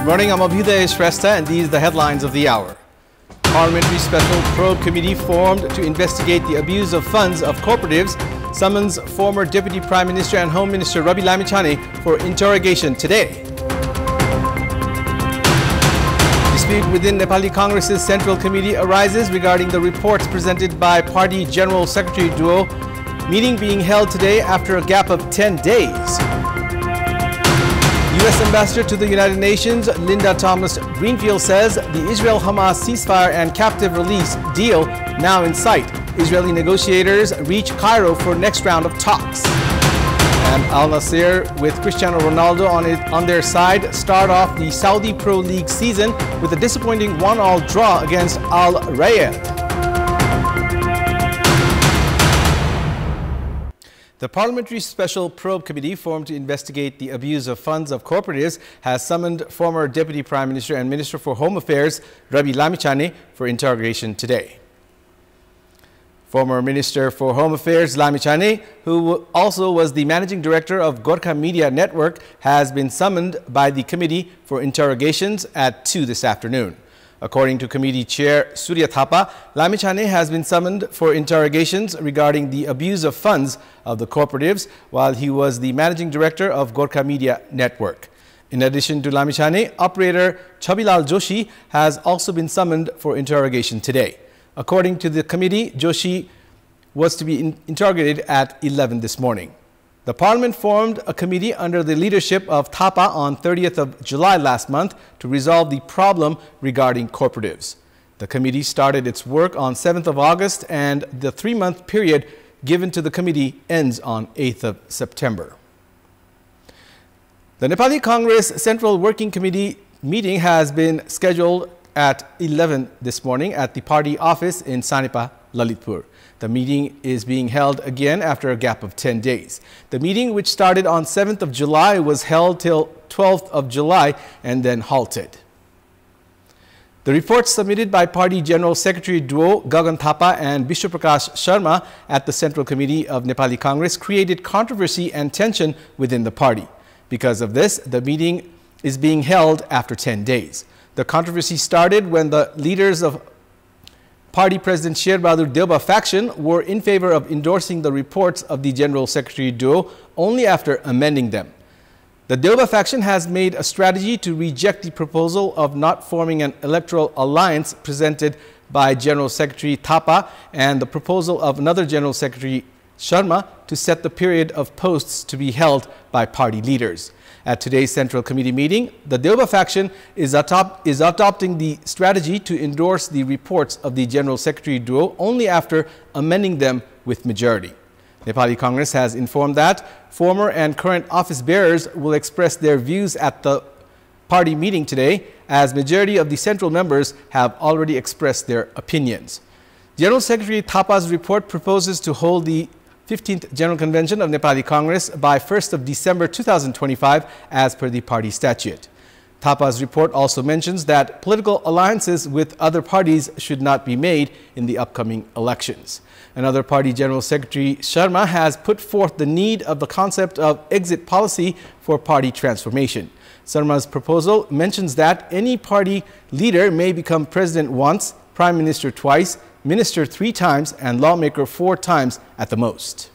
morning, I'm Abheudaya Shrestha, and these are the headlines of the hour. Parliamentary Special Probe Committee formed to investigate the abuse of funds of cooperatives summons former Deputy Prime Minister and Home Minister Rabi for interrogation today. Dispute within Nepali Congress's Central Committee arises regarding the reports presented by Party General Secretary duo. Meeting being held today after a gap of 10 days. U.S. Ambassador to the United Nations, Linda Thomas-Greenfield says the Israel-Hamas ceasefire and captive release deal now in sight. Israeli negotiators reach Cairo for next round of talks. And Al Nassr, with Cristiano Ronaldo on their side, start off the Saudi Pro League season with a disappointing 1-1 draw against Al Rayyan. The Parliamentary Special Probe Committee formed to investigate the abuse of funds of cooperatives has summoned former Deputy Prime Minister and Minister for Home Affairs Rabi for interrogation today. Former Minister for Home Affairs Lamichhane, who also was the Managing Director of Gorkha Media Network, has been summoned by the committee for interrogations at 2 this afternoon. According to committee chair Surya Thapa, Lamichhane has been summoned for interrogations regarding the abuse of funds of the cooperatives while he was the managing director of Gorkha Media Network. In addition to Lamichhane, operator Chabilal Joshi has also been summoned for interrogation today. According to the committee, Joshi was to be interrogated at 11 this morning. The Parliament formed a committee under the leadership of Thapa on 30th of July last month to resolve the problem regarding cooperatives. The committee started its work on 7th of August and the 3-month period given to the committee ends on 8th of September. The Nepali Congress Central Working Committee meeting has been scheduled at 11 this morning at the party office in Sanipa, Lalitpur. The meeting is being held again after a gap of 10 days. The meeting, which started on 7th of July, was held till 12th of July and then halted. The reports submitted by Party General Secretary duo Gagan Thapa and Vishwaprakash Sharma at the Central Committee of Nepali Congress created controversy and tension within the party. Because of this, the meeting is being held after 10 days. The controversy started when the leaders of Party President Sher Bahadur Deuba faction were in favor of endorsing the reports of the General Secretary duo only after amending them. The Deuba faction has made a strategy to reject the proposal of not forming an electoral alliance presented by General Secretary Thapa and the proposal of another General Secretary Sharma to set the period of posts to be held by party leaders. At today's Central Committee meeting, the Deuba faction is adopting the strategy to endorse the reports of the General Secretary duo only after amending them with majority. Nepali Congress has informed that former and current office bearers will express their views at the party meeting today, as majority of the central members have already expressed their opinions. General Secretary Thapa's report proposes to hold the 15th General Convention of Nepali Congress by 1st of December 2025 as per the party statute. Thapa's report also mentions that political alliances with other parties should not be made in the upcoming elections. Another party General Secretary Sharma has put forth the need of the concept of exit policy for party transformation. Sharma's proposal mentions that any party leader may become president once, prime minister twice, minister 3 times and lawmaker 4 times at the most.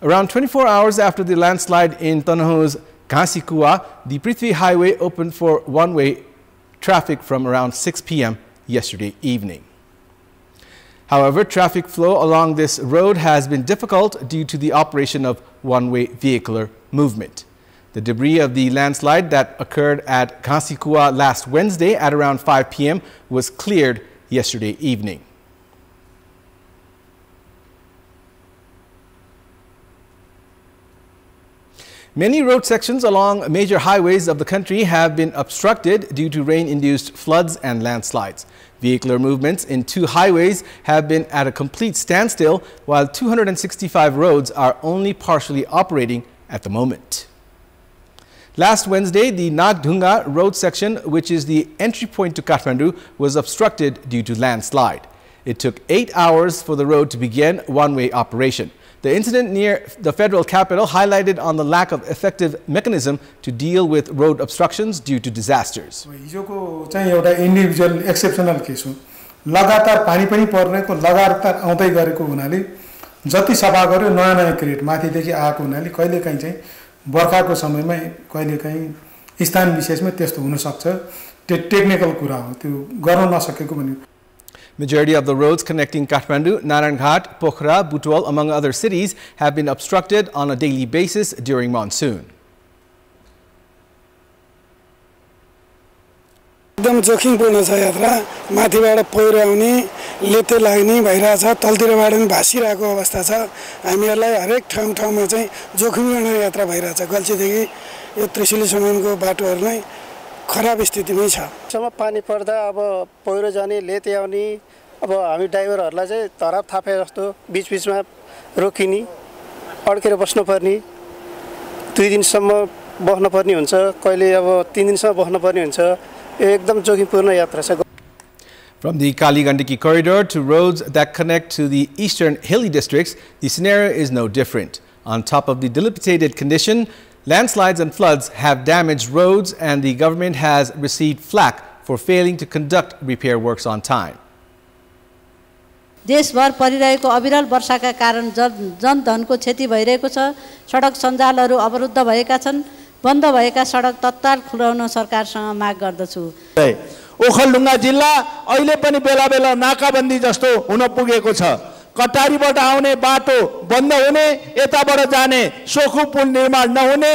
Around 24 hours after the landslide in Tanahu's Ghasikua, the Prithvi Highway opened for one-way traffic from around 6 p.m. yesterday evening. However, traffic flow along this road has been difficult due to the operation of one-way vehicular movement. The debris of the landslide that occurred at Ghasikua last Wednesday at around 5 p.m. was cleared yesterday evening. Many road sections along major highways of the country have been obstructed due to rain-induced floods and landslides. Vehicular movements in 2 highways have been at a complete standstill, while 265 roads are only partially operating at the moment. Last Wednesday, the Nagdunga road section, which is the entry point to Kathmandu, was obstructed due to landslide. It took 8 hours for the road to begin one-way operation. The incident near the federal capital highlighted on the lack of effective mechanism to deal with road obstructions due to disasters. हिजोको चाहिँ एउटा individual exceptional case हो लगातार पानी पनि पर्नेको लगातार आउँदै गरेको हुनाले जति सफा गर्यो नयाँ नयाँ क्रिएट माथिदेखि आएको हुनाले कहिलेकाहीँ चाहिँ बर्खाको समयमा कहिलेकाहीँ स्थान विशेषमा त्यस्तो हुन सक्छ त्यो टेक्निकल कुरा हो त्यो गर्न नसकेको भन्ने Majority of the roads connecting Kathmandu, Naranghat, Pokhara, Butwal, among other cities have been obstructed on a daily basis during monsoon. एकदम जोखिमपूर्ण छ यात्रा माथिबाट पहिरो आउने लेते लाग्ने भइरहेछ तलतिरबाट पनि भासिरहेको अवस्था छ हामीहरुलाई हरेक ठाउँमा चाहिँ जोखिमपूर्ण यात्रा भइरहेछ गल्छीदेखि यो त्रिशुली सम्मको बाटोहरु नै खराब स्थितिमै छ जब पानी पर्दा अब पहिरो जाने लेते आउने अब हामी ड्राइभरहरुलाई चाहिँ धराप थापे जस्तो बीचमा रोकिनी अड्केर बस्नु पर्ने 2 दिनसम्म बस्न पर्ने हुन्छ कहिले अब 3 दिनसम्म बस्न पर्ने हुन्छ एकदम जोखिमपूर्ण यात्रा छ. From the Kali-Gandaki corridor to roads that connect to the eastern hilly districts, the scenario is no different. On top of the dilapidated condition, landslides and floods have damaged roads and the government has received flack for failing to conduct repair works on time. देशभर परिरहेको अविरल वर्षाका कारण जनधनको क्षति भइरहेको छ. सडक सञ्जालहरू अवरुद्ध भएका छन्. बन्द भएका सडक तत्काल खुलाउन सरकारसँग माग गर्दछु. ओखलढुङ्गा जिल्ला अहिले पनि बेला बेला नाकाबन्दी जस्तो हुन पुगेको छ. कटारीबाट आउने बाटो बन्द हुने यताबाट जाने सोखु पुल निर्माण नहुने.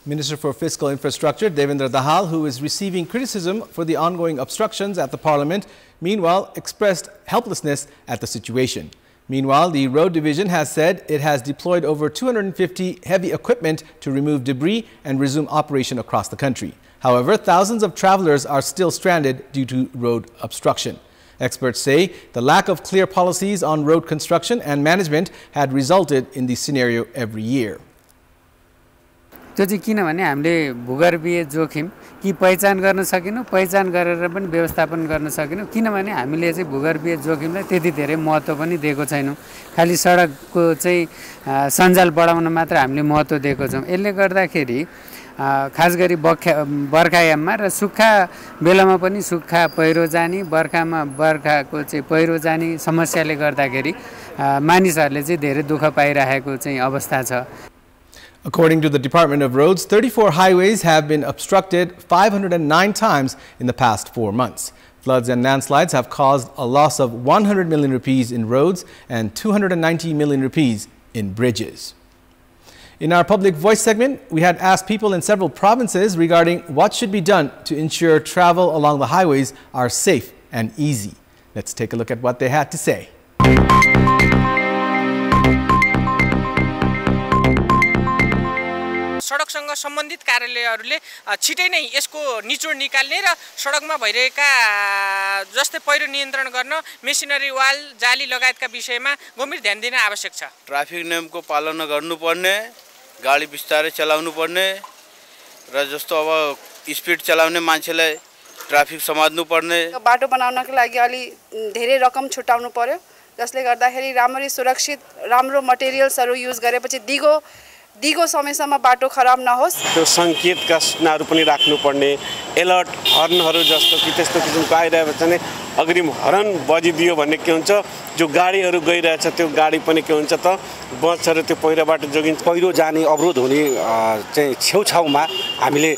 Minister for Fiscal Infrastructure Devendra Dahal, who is receiving criticism for the ongoing obstructions at the parliament, meanwhile expressed helplessness at the situation. Meanwhile, the Road Division has said it has deployed over 250 heavy equipment to remove debris and resume operation across the country. However, thousands of travelers are still stranded due to road obstruction. Experts say the lack of clear policies on road construction and management had resulted in this scenario every year. त्यो चाहिँ किनभने हामीले भूगर्भीय जोखिम कि पहिचान गर्न सकिनु पहिचान गरेर पनि व्यवस्थापन गर्न सकिनु किनभने हामीले चाहिँ भूगर्भीय जोखिमलाई त्यति धेरै महत्त्व पनि दिएको छैनौं खाली सडकको चाहिँ सञ्जाल बढाउन मात्र हामीले महत्त्व दिएको छौं यसले गर्दाखेरि खास गरी बर्खायाममा र सुक्खा बेलामा पनि सुक्खा पहिरो जानी बर्खामा बर्खाको चाहिँ पहिरो जानी समस्याले गर्दाखेरि मानिसहरूले चाहिँ धेरै दुःख पाइरहेको चाहिँ अवस्था छ. According to the Department of Roads, 34 highways have been obstructed 509 times in the past 4 months. Floods and landslides have caused a loss of 100 million rupees in roads and 290 million rupees in bridges. In our public voice segment, we had asked people in several provinces regarding what should be done to ensure travel along the highways are safe and easy. Let's take a look at what they had to say. सडकसँग सम्बन्धित कार्यालयहरूले छिटै नै यसको निचोड निकाल्ने र सडकमा भइरहेका जस्तै पहिरो नियन्त्रण गर्न मेसिनरी वाल जाली लगायतका विषयमा गम्भीर ध्यान दिन आवश्यक छ. ट्राफिक नियमको पालना गर्नुपर्ने गाडी बिस्तारै चलाउनु पर्ने र जस्तो अब स्पिड चलाउने मान्छेलाई ट्राफिक समात्नु पर्ने बाटो बनाउनको लागि अलि धेरै रकम छुटाउनु पर्यो जसले गर्दाखेरि राम्ररी सुरक्षित राम्रो मटेरियल्सहरु युज गरेपछि दिगो समयसम्म बाटो खराब नहोस्. त्यो संकेतका सूचनाहरु पनि राख्नु पर्ने अलर्ट हर्नहरु जस्तो कि त्यस्तो किसिमको आइरहेको छ नि अग्रिम हर्न बजिदियो भन्ने के हुन्छ जो गाडीहरु गइरहेछ त्यो गाडी पनि के हुन्छ त बसहरु त्यो पहिरोबाट जोगिन्छ पहिरो जाने अवरोध हुने चाहिँ छेउछाउमा हामीले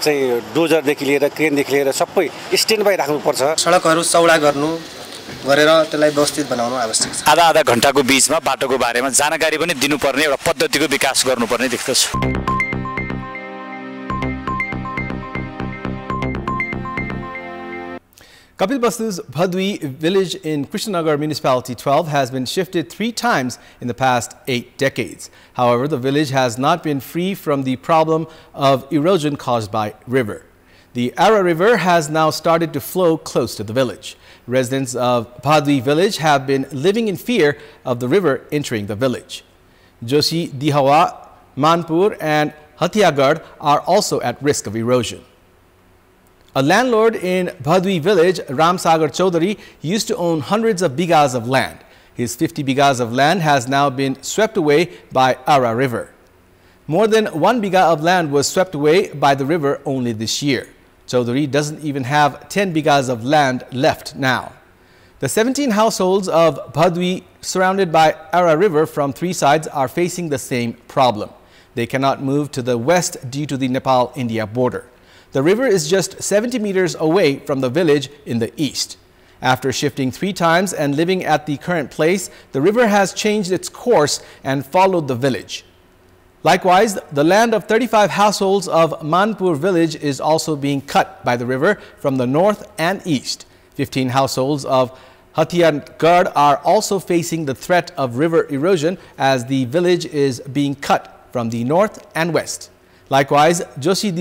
चाहिँ डोजर देखि लिएर क्रेन देखि लिएर सबै स्ट्यान्ड बाइ राख्नु पर्छ. सडकहरु चौडा गर्नु गरेर त्यसलाई व्यवस्थित बनाउनु आवश्यक छ. आधा घण्टाको बीचमा बाटोको बारेमा जानकारी पनि दिनुपर्ने एउटा पद्धतिको विकास गर्नुपर्ने देख्दछ. Kapilvastu's Abheudaya village in Krishnanagar Municipality 12 has been shifted 3 times in the past 8 decades. However, the village has not been free from the problem of erosion caused by river. The Ara River has now started to flow close to the village. Residents of Abheudaya village have been living in fear of the river entering the village. Joshi, Dihawa, Manpur and Hathiagad are also at risk of erosion. A landlord in Abheudaya village, Ram Sagar Chaudhary, used to own hundreds of bighas of land. His 50 bighas of land has now been swept away by Ara River. More than 1 bigha of land was swept away by the river only this year. Chaudhary doesn't even have 10 bighas of land left now. The 17 households of Abheudaya, surrounded by Ara River from 3 sides, are facing the same problem. They cannot move to the west due to the Nepal-India border. The river is just 70 meters away from the village in the east. After shifting 3 times and living at the current place, the river has changed its course and followed the village. Likewise, the land of 35 households of Manpur village is also being cut by the river from the north and east. 15 households of Hathiangad are also facing the threat of river erosion as the village is being cut from the north and west. Likewise, Joshi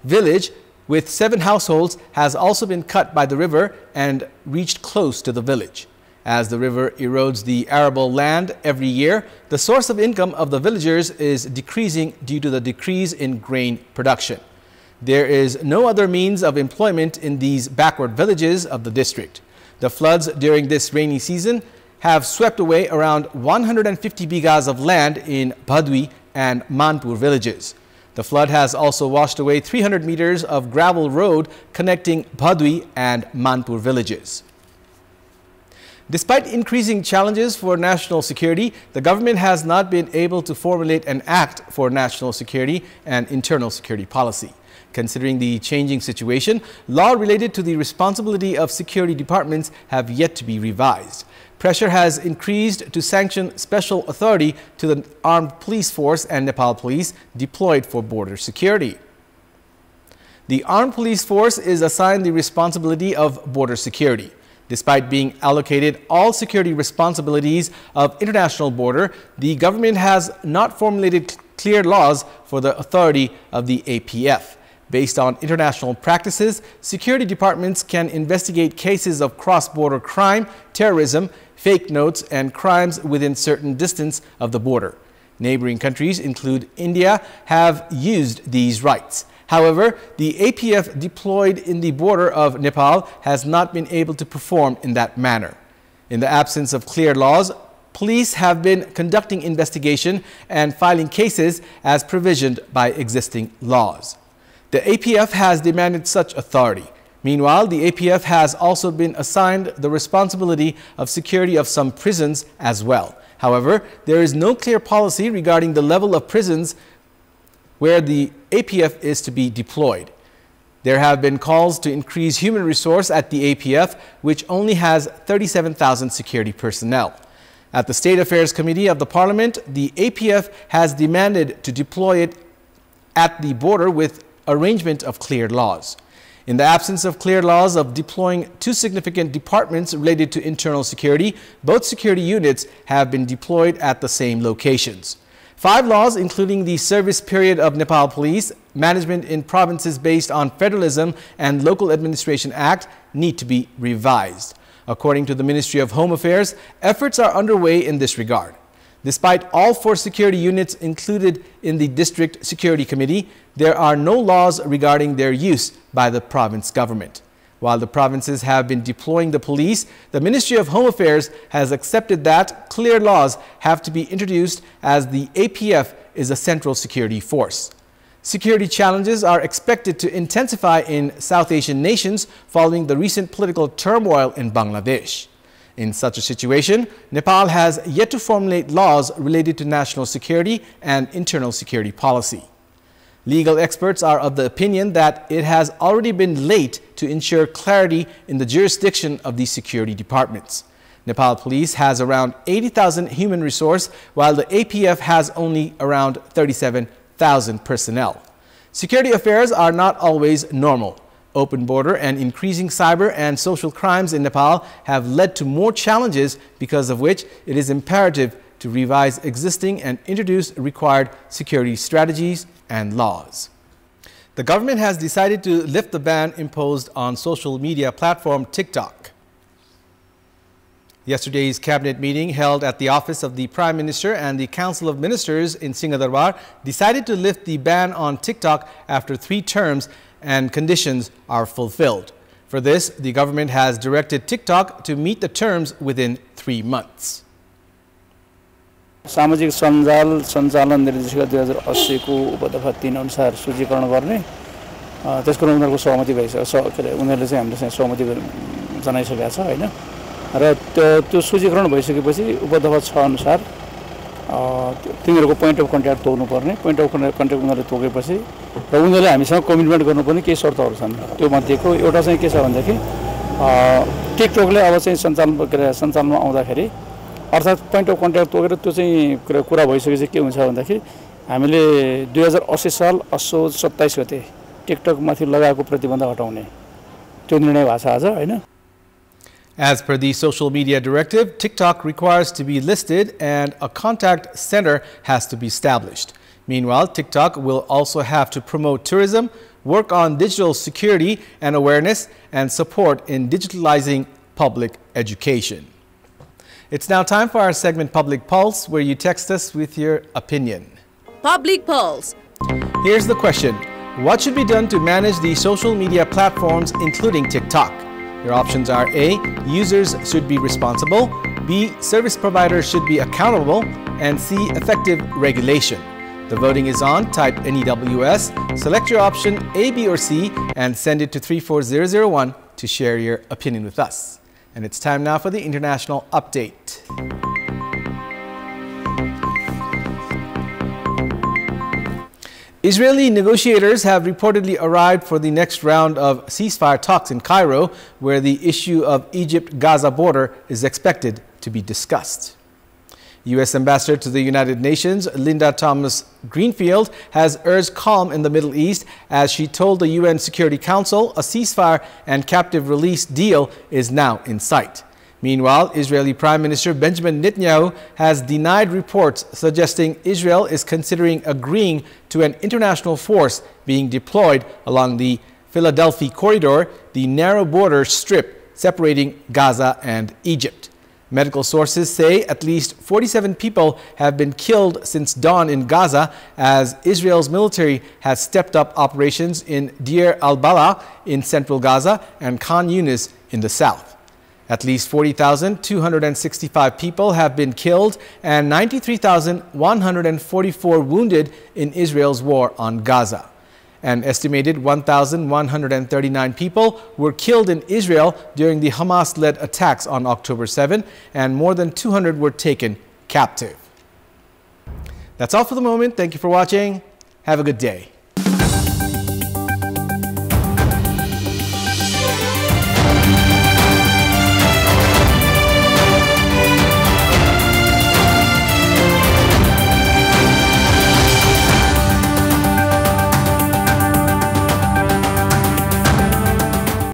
village with 7 households has also been cut by the river and reached close to the village. As the river erodes the arable land every year, the source of income of the villagers is decreasing due to the decrease in grain production. There is no other means of employment in these backward villages of the district. The floods during this rainy season have swept away around 150 bighas of land in Abheudaya and Manpur villages. The flood has also washed away 300 meters of gravel road connecting Abheudaya and Manpur villages. Despite increasing challenges for national security, the government has not been able to formulate an act for national security and internal security policy. Considering the changing situation, law related to the responsibility of security departments have yet to be revised. Pressure has increased to sanction special authority to the armed police force and Nepal police deployed for border security. The armed police force is assigned the responsibility of border security. Despite being allocated all security responsibilities of international border, the government has not formulated clear laws for the authority of the APF. Based on international practices, security departments can investigate cases of cross-border crime, terrorism, fake notes, and crimes within certain distance of the border. Neighboring countries, include India, have used these rights. However, the APF deployed in the border of Nepal has not been able to perform in that manner. In the absence of clear laws, police have been conducting investigation and filing cases as provisioned by existing laws. The APF has demanded such authority. Meanwhile, the APF has also been assigned the responsibility of security of some prisons as well. However, there is no clear policy regarding the level of prisons where the APF is to be deployed. There have been calls to increase human resource at the APF, which only has 37,000 security personnel. At the State Affairs Committee of the Parliament, the APF has demanded to deploy it at the border with arrangement of clear laws. In the absence of clear laws of deploying 2 significant departments related to internal security, both security units have been deployed at the same locations. 5 laws, including the service period of Nepal Police, management in provinces based on Federalism and Local Administration Act, need to be revised. According to the Ministry of Home Affairs, efforts are underway in this regard. Despite all 4 security units included in the District Security Committee, there are no laws regarding their use by the province government. While the provinces have been deploying the police, the Ministry of Home Affairs has accepted that clear laws have to be introduced as the APF is a central security force. Security challenges are expected to intensify in South Asian nations following the recent political turmoil in Bangladesh. In such a situation, Nepal has yet to formulate laws related to national security and internal security policy. Legal experts are of the opinion that it has already been late to ensure clarity in the jurisdiction of these security departments. Nepal Police has around 80,000 human resource, while the APF has only around 37,000 personnel. Security affairs are not always normal. Open border and increasing cyber and social crimes in Nepal have led to more challenges, because of which it is imperative to revise existing and introduce required security strategies and laws. The government has decided to lift the ban imposed on social media platform TikTok. Yesterday's cabinet meeting held at the office of the Prime Minister and the Council of Ministers in Singhadarbar decided to lift the ban on TikTok after 3 terms and conditions are fulfilled. For this, the government has directed TikTok to meet the terms within 3 months. सामाजिक सञ्जाल सञ्चालन निर्देशिका 2080 को उपदफा 3 अनुसार सूचीकरण गर्ने त्यसको उनीहरुको सहमति भइसक्यो उनीहरुले चाहिँ हामीले चाहिँ सहमति जनाइसकेका छ हैन र त्यो सूचीकरण भइसकेपछि उपदफा 6 अनुसार तिनीहरुको पोइन्ट अफ कन्ट्याक्ट तोक्नु पर्ने पोइन्ट अफ कन्ट्याक्ट उनीहरुले तोकेपछि र उनीहरुले हामीसँग कमिटमेन्ट गर्नुपर्ने केही शर्तहरु छन् त्यो मध्येको एउटा चाहिँ के छ भन्दाखेरि टिकटकले अब चाहिँ सञ्चालनमा आउँदाखेरि अर्थात पोइन्ट अफ कन्ट्याक्ट तोकेर त्यो चाहिँ कुरा भइसकेपछि के हुन्छ भन्दाखेरि हामीले 2080 साल असोज 27 गते टिकटक माथि लगाएको प्रतिबन्ध हटाउने त्यो निर्णय भएको छ आज हैन. As per the social media directive, TikTok requires to be listed and a contact center has to be established. Meanwhile, TikTok will also have to promote tourism, work on digital security and awareness, and support in digitalizing public education. It's now time for our segment Public Pulse, where you text us with your opinion. Public Pulse. Here's the question. What should be done to manage the social media platforms, including TikTok? Your options are A, users should be responsible, B, service providers should be accountable, and C, effective regulation. The voting is on. Type NEWS, select your option A, B, or C, and send it to 34001 to share your opinion with us. And it's time now for the international update. Israeli negotiators have reportedly arrived for the next round of ceasefire talks in Cairo, where the issue of Egypt-Gaza border is expected to be discussed. U.S. Ambassador to the United Nations, Linda Thomas-Greenfield, has urged calm in the Middle East as she told the UN Security Council a ceasefire and captive release deal is now in sight. Meanwhile, Israeli Prime Minister Benjamin Netanyahu has denied reports suggesting Israel is considering agreeing to an international force being deployed along the Philadelphia corridor, the narrow border strip separating Gaza and Egypt. Medical sources say at least 47 people have been killed since dawn in Gaza as Israel's military has stepped up operations in Deir al-Balah in central Gaza and Khan Yunis in the south. At least 40,265 people have been killed and 93,144 wounded in Israel's war on Gaza. An estimated 1,139 people were killed in Israel during the Hamas-led attacks on October 7, and more than 200 were taken captive. That's all for the moment. Thank you for watching. Have a good day.